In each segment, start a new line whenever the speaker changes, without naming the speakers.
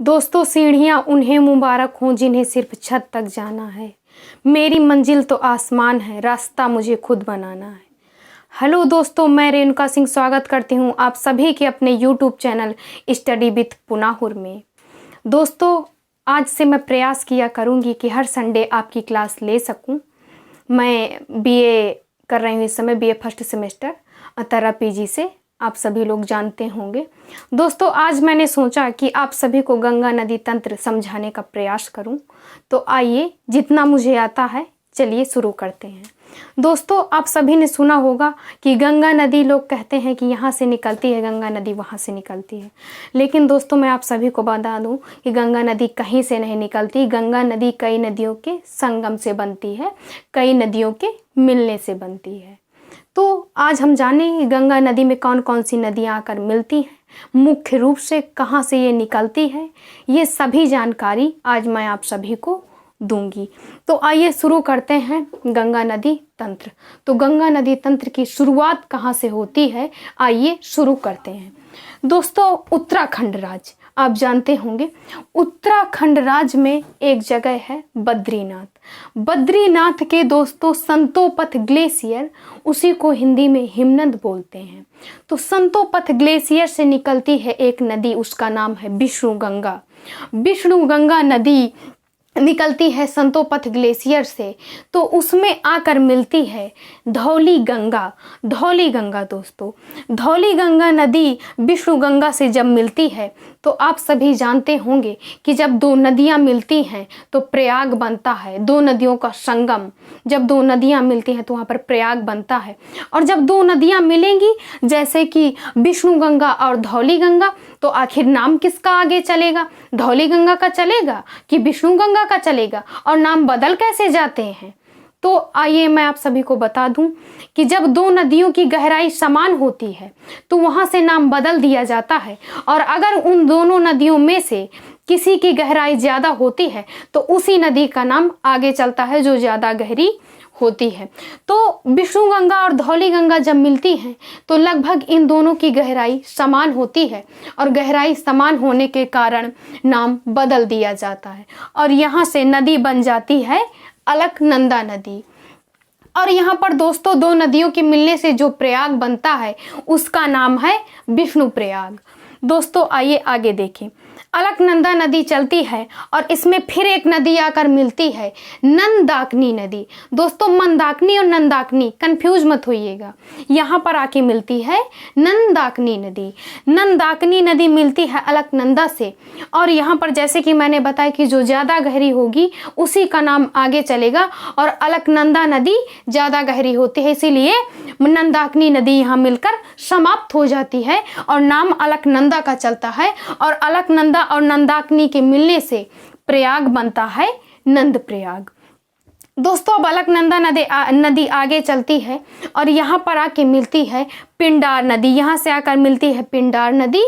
दोस्तों सीढ़ियाँ उन्हें मुबारक हों जिन्हें सिर्फ छत तक जाना है। मेरी मंजिल तो आसमान है, रास्ता मुझे खुद बनाना है। हेलो दोस्तों, मैं रेणुका सिंह स्वागत करती हूँ आप सभी के अपने यूट्यूब चैनल स्टडी विथ पुनाहुर में। दोस्तों आज से मैं प्रयास किया करूँगी कि हर संडे आपकी क्लास ले सकूँ। मैं बीए कर रही हूँ इस समय, बीए फर्स्ट सेमेस्टर अतरा पीजी से, आप सभी लोग जानते होंगे। दोस्तों आज मैंने सोचा कि आप सभी को गंगा नदी तंत्र समझाने का प्रयास करूं, तो आइए जितना मुझे आता है चलिए शुरू करते हैं। दोस्तों आप सभी ने सुना होगा कि गंगा नदी, लोग कहते हैं कि यहाँ से निकलती है, गंगा नदी वहाँ से निकलती है। लेकिन दोस्तों मैं आप सभी को बता दूं कि गंगा नदी कहीं से नहीं निकलती। गंगा नदी कई नदियों के संगम से बनती है, कई नदियों के मिलने से बनती है। तो आज हम जानेंगे गंगा नदी में कौन कौन सी नदियाँ आकर मिलती हैं, मुख्य रूप से कहाँ से ये निकलती है, ये सभी जानकारी आज मैं आप सभी को दूंगी। तो आइए शुरू करते हैं गंगा नदी तंत्र। तो गंगा नदी तंत्र की शुरुआत कहाँ से होती है, आइए शुरू करते हैं। दोस्तों उत्तराखंड राज्य, आप जानते होंगे उत्तराखंड राज्य में एक जगह है बद्रीनाथ। बद्रीनाथ के दोस्तों संतोपथ ग्लेशियर, उसी को हिंदी में हिमनद बोलते हैं। तो संतोपथ ग्लेशियर से निकलती है एक नदी, उसका नाम है विष्णु गंगा। विष्णु गंगा नदी निकलती है संतोपथ ग्लेशियर से, तो उसमें आकर मिलती है धौली गंगा। धौली गंगा दोस्तों, धौली गंगा नदी विष्णु गंगा से जब मिलती है तो आप सभी जानते होंगे कि जब दो नदियां मिलती हैं तो प्रयाग बनता है। दो नदियों का संगम, जब दो नदियां मिलती हैं तो वहाँ पर प्रयाग बनता है। और जब दो नदियां मिलेंगी जैसे कि विष्णु गंगा और धौली गंगा, तो आखिर नाम किसका आगे चलेगा? धौली गंगा का चलेगा कि विष्णु गंगा का चलेगा? और नाम बदल कैसे जाते हैं? तो आइए मैं आप सभी को बता दूं कि जब दो नदियों की गहराई समान होती है तो वहां से नाम बदल दिया जाता है। और अगर उन दोनों नदियों में से किसी की गहराई ज्यादा होती है तो उसी नदी का नाम आगे चलता है जो ज्यादा गहरी होती है। तो विष्णु गंगा और धौली गंगा जब मिलती हैं तो लगभग इन दोनों की गहराई समान होती है, और गहराई समान होने के कारण नाम बदल दिया जाता है और यहाँ से नदी बन जाती है अलकनंदा नदी। और यहाँ पर दोस्तों दो नदियों के मिलने से जो प्रयाग बनता है उसका नाम है विष्णु प्रयाग। दोस्तों आइए आगे देखें। अलकनंदा नदी चलती है और इसमें फिर एक नदी आकर मिलती है नंदाकिनी नदी। दोस्तों मंदाकिनी और नंदाकिनी कंफ्यूज मत होइएगा, यहाँ पर आके मिलती है नंदाकिनी नदी। नंदाकिनी नदी मिलती है अलकनंदा से, और यहाँ पर जैसे कि मैंने बताया कि जो ज़्यादा गहरी होगी उसी का नाम आगे चलेगा, और अलकनंदा नदी ज़्यादा गहरी होती है इसीलिए नंदाकिनी नदी यहाँ मिलकर समाप्त हो जाती है और नाम अलकनंदा का चलता है। और अलकनंदा और नंदाकिनी के मिलने से प्रयाग बनता है नंद प्रयाग। दोस्तों अब अलकनंदा नदी आगे चलती है और यहाँ पर आके मिलती है पिंडार नदी। यहाँ से आकर मिलती है पिंडार नदी,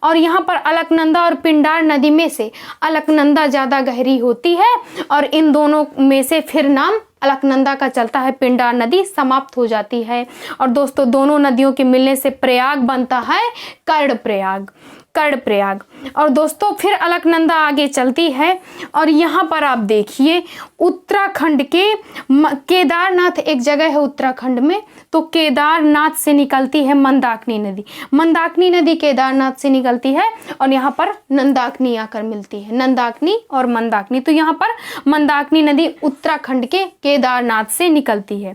और यहाँ पर अलकनंदा और पिंडार नदी में से अलकनंदा ज़्यादा गहरी होती है और इन दोनों में से फिर नाम अलकनंदा का चलता है, पिंडार नदी समाप्त हो जाती है। और दोस्तों दोनों नदियों के मिलने से प्रयाग बनता है कर्णप्रयाग। कर्णप्रयाग। और दोस्तों फिर अलकनंदा आगे चलती है और यहाँ पर आप देखिए उत्तराखंड के केदारनाथ एक जगह है उत्तराखंड में, तो केदारनाथ से निकलती है मंदाकिनी नदी। मंदाकिनी नदी केदारनाथ से निकलती है और यहाँ पर नंदाकिनी आकर मिलती है, नंदाकिनी और मंदाकिनी। तो यहाँ पर मंदाकिनी नदी उत्तराखंड के केदारनाथ से निकलती है।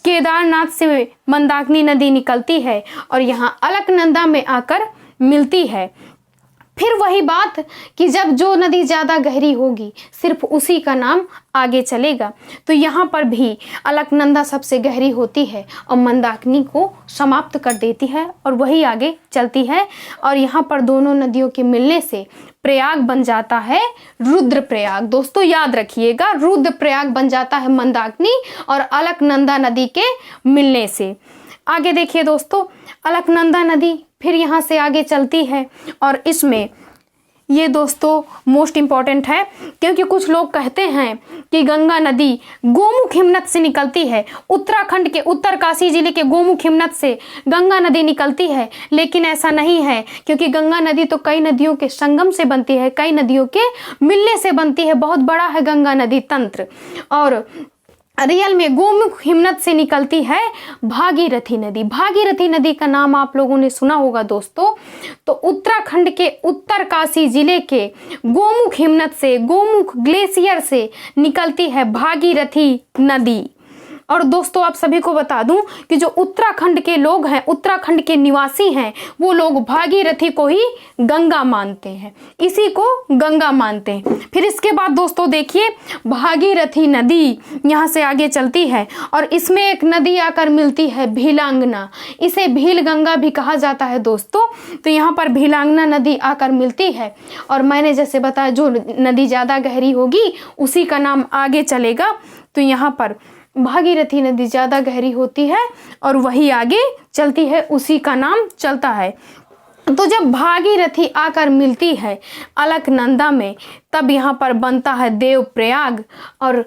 केदारनाथ से मंदाकिनी नदी निकलती है और यहाँ अलकनंदा में आकर मिलती है। फिर वही बात कि जब जो नदी ज़्यादा गहरी होगी सिर्फ उसी का नाम आगे चलेगा। तो यहाँ पर भी अलकनंदा सबसे गहरी होती है और मंदाकिनी को समाप्त कर देती है और वही आगे चलती है, और यहाँ पर दोनों नदियों के मिलने से प्रयाग बन जाता है रुद्रप्रयाग। दोस्तों याद रखिएगा, रुद्रप्रयाग बन जाता है मंदाकिनी और अलकनंदा नदी के मिलने से। आगे देखिए दोस्तों, अलकनंदा नदी फिर यहाँ से आगे चलती है और इसमें ये दोस्तों मोस्ट इम्पॉर्टेंट है, क्योंकि कुछ लोग कहते हैं कि गंगा नदी गोमुख हिमनद से निकलती है। उत्तराखंड के उत्तरकाशी जिले के गोमुख हिमनद से गंगा नदी निकलती है, लेकिन ऐसा नहीं है, क्योंकि गंगा नदी तो कई नदियों के संगम से बनती है, कई नदियों के मिलने से बनती है। बहुत बड़ा है गंगा नदी तंत्र, और रियल में गोमुख हिमनद से निकलती है भागीरथी नदी। भागीरथी नदी का नाम आप लोगों ने सुना होगा दोस्तों। तो उत्तराखंड के उत्तरकाशी जिले के गोमुख हिमनद से, गोमुख ग्लेशियर से निकलती है भागीरथी नदी। और दोस्तों आप सभी को बता दूं कि जो उत्तराखंड के लोग हैं, उत्तराखंड के निवासी हैं, वो लोग भागीरथी को ही गंगा मानते हैं, इसी को गंगा मानते हैं। फिर इसके बाद दोस्तों देखिए, भागीरथी नदी यहाँ से आगे चलती है और इसमें एक नदी आकर मिलती है भीलांगना। इसे भील गंगा भी कहा जाता है दोस्तों। तो यहाँ पर भीलांगना नदी आकर मिलती है, और मैंने जैसे बताया जो नदी ज़्यादा गहरी होगी उसी का नाम आगे चलेगा। तो यहाँ पर भागीरथी नदी ज़्यादा गहरी होती है और वही आगे चलती है, उसी का नाम चलता है। तो जब भागीरथी आकर मिलती है अलकनंदा में, तब यहाँ पर बनता है देवप्रयाग, और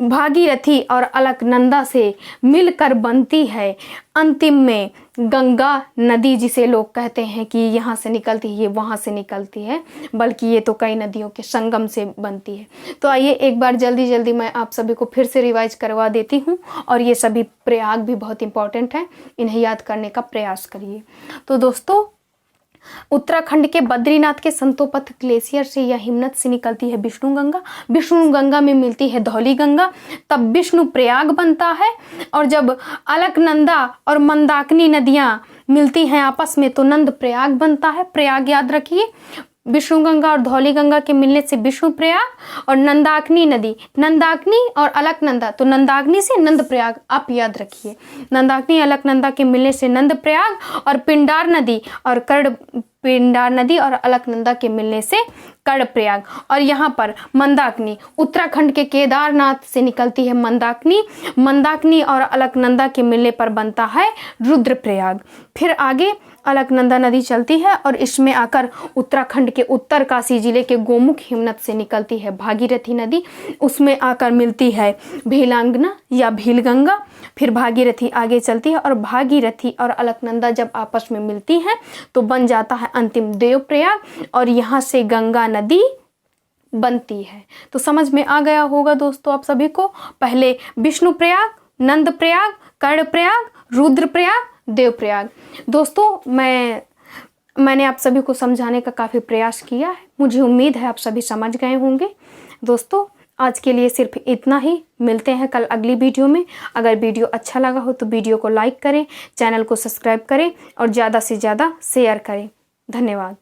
भागीरथी और अलकनंदा से मिलकर बनती है अंतिम में गंगा नदी, जिसे लोग कहते हैं कि यहाँ से निकलती है, ये वहाँ से निकलती है, बल्कि ये तो कई नदियों के संगम से बनती है। तो आइए एक बार जल्दी जल्दी मैं आप सभी को फिर से रिवाइज करवा देती हूँ, और ये सभी प्रयाग भी बहुत इंपॉर्टेंट हैं, इन्हें याद करने का प्रयास करिए। तो दोस्तों उत्तराखंड के बद्रीनाथ के संतोपथ ग्लेशियर से या हिमनद से निकलती है विष्णु गंगा। विष्णु गंगा में मिलती है धौली गंगा, तब विष्णु प्रयाग बनता है। और जब अलकनंदा और मंदाकिनी नदियां मिलती हैं आपस में, तो नंद प्रयाग बनता है। प्रयाग याद रखिए, विष्णु गंगा और धौली गंगा के मिलने से विष्णु प्रयाग, और नंदाकिनी नदी, नंदाकिनी और अलकनंदा, तो नंदाकिनी से नंद प्रयाग, आप याद रखिए। नंदाकिनी अलकनंदा के मिलने से नंद प्रयाग, और पिंडार नदी और पिंडार नदी और अलकनंदा के मिलने से कर्णप्रयाग। और यहाँ पर मंदाकिनी, उत्तराखंड के केदारनाथ से निकलती है मंदाकिनी। मंदाकिनी और अलकनंदा के मिलने पर बनता है रुद्रप्रयाग। फिर आगे अलकनंदा नदी चलती है और इसमें आकर उत्तराखंड के उत्तरकाशी जिले के गोमुख हिमनद से निकलती है भागीरथी नदी। उसमें आकर मिलती है भीलांगना या भीलगंगा। फिर भागीरथी आगे चलती है, और भागीरथी और अलकनंदा जब आपस में मिलती हैं तो बन जाता है अंतिम देवप्रयाग, और यहाँ से गंगा नदी बनती है। तो समझ में आ गया होगा दोस्तों आप सभी को। पहले विष्णु प्रयाग, नंद प्रयाग, कर्णप्रयाग, रुद्रप्रयाग, देवप्रयाग। दोस्तों मैंने आप सभी को समझाने का काफ़ी प्रयास किया है, मुझे उम्मीद है आप सभी समझ गए होंगे। दोस्तों आज के लिए सिर्फ इतना ही, मिलते हैं कल अगली वीडियो में। अगर वीडियो अच्छा लगा हो तो वीडियो को लाइक करें, चैनल को सब्सक्राइब करें और ज़्यादा से ज़्यादा शेयर करें। धन्यवाद।